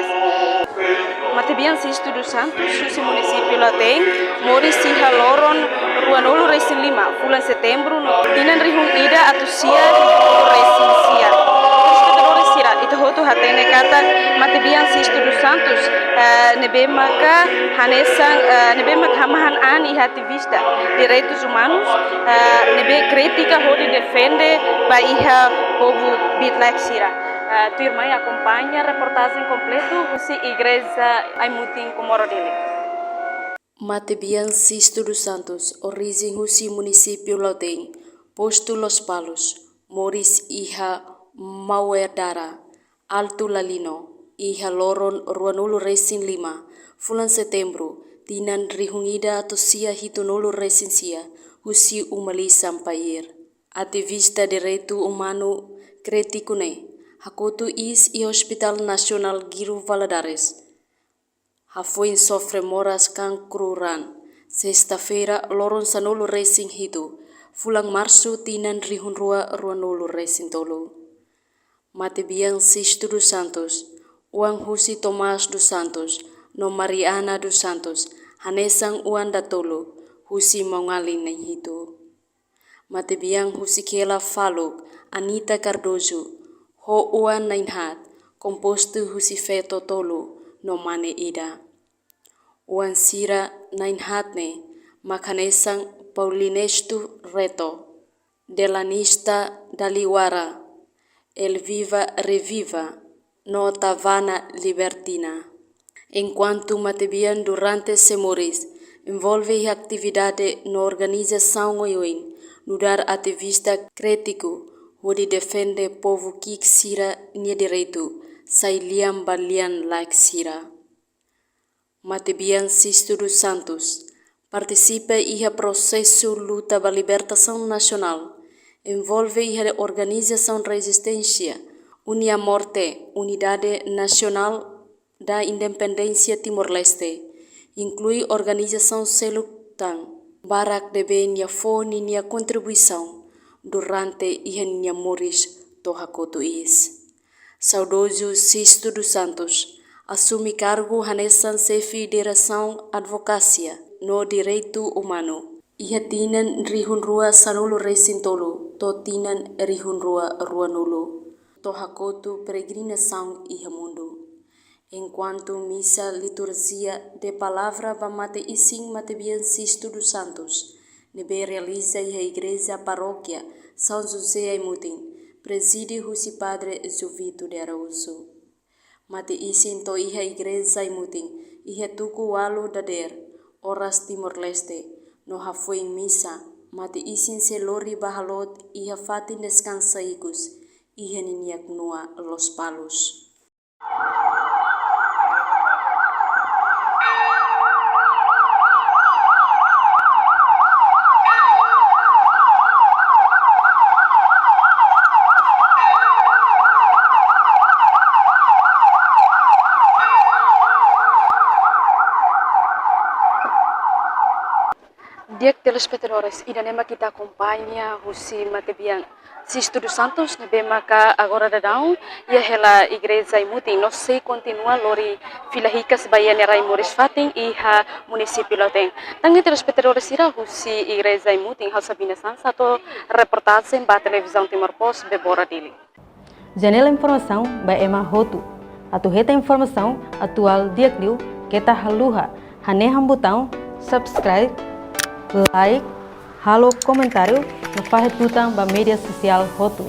Valadares. Matebian Sisto dos Santos, susi município Latém, Moris Siha Loron, Ruanolo Resin 5, bulan Setembro, Tinan Rihung Ida Atusia, Resin Sia. Itu hotu hatene kata Matebian Sisto dos Santos, nebe maka hanesang, nebe maka hamahan ani ativista direitos humanos, nebe kritika hodi defende ba iha povo bitlek sira. Tua irmã acompanha a reportagem completa se Igreja Aimutim Comorodile. Matebian Sisto dos Santos, origem Husi município Laudem, posto Los Palos, Moris iha Mauerdara, Alto Lalino, iha Loron Ruanolo Resin 5, bulan Setembro, Tinan Rihungida Atosia Hitonolo Resin Sia, Husi Umali Sampair. Ativista direito humano Kretikune, Hakotu is e Hospital Nacional Giro Valadares. Hafuin sofre moras cancruran. Sexta-feira, Loron Sanolo Racing Hito. Fulang Março, Tinan Rihunrua Ruanolo Racing Tolo. Matebian Sisto dos Santos. Uang Husi Tomás dos Santos. No Mariana dos Santos. Hanesang Uan Datolo. Husi Maungalin Hito. Matebian Husi Kela Faluk. Anita Cardozo. Ho Uan Nainhat, composto Husi Feto Tolo, no Mane Ida. Uan Sira Nainhatne, Makanesang Paulinestu Reto, Delanista Daliwara, El Viva Reviva, no Tavana Libertina. Enquanto Matebian durante Semoris, envolve atividade no organização Oioin, no dar ativista crítico, onde defende povo que sira nia direito, sailiam balian like sira. Matebian Sisto dos Santos participa em processo luta pela libertação nacional, envolve a organização Resistência, Unia Morte, Unidade Nacional da Independência Timor-Leste, inclui organização Selutan, barak debe nia fone nia contribuição durante ihan Moris Tohakoto is. Saudoso Sisto dos Santos assume cargo hanesan se Federação Advocacia no Direito Humano. Iha tinan rihunrua sanolo resintolo, to tinan rihunrua ruanolo. Tohakoto peregrinação iha mundo. Enquanto missa liturgia de palavra bamate ising Matebian Sisto dos Santos, nebe realiza a Igreja Paróquia São José Aimutim, preside Husi Padre Jovito de Araújo. Mate isin to iha Igreja Aimutim, iha tuku walu dader, oras Timor-Leste, no hafoi misa, mate isin se lori bahalot iha fatin descansa ikus, iha niniak nua Los Palos. Dia telespectadores, idanema kita acompanha Husi Matebian Sisto dos Santos, nebema ka agora dadão, e a Igreja Aimutim, não sei continua lori filahicas baiana Moris Fatim e ha município Latem. Tangi telespectadores ira Husi Igreja Aimutim, hal Sabina San, satu reportagem ba televisão Timor Post bebora dele. Janela informação ba Ema Hotu. Atu reta informação atual dia kliu kita haluha, haneham botão subscribe, like, halo comentário, no faz tutang ba media social Hotu.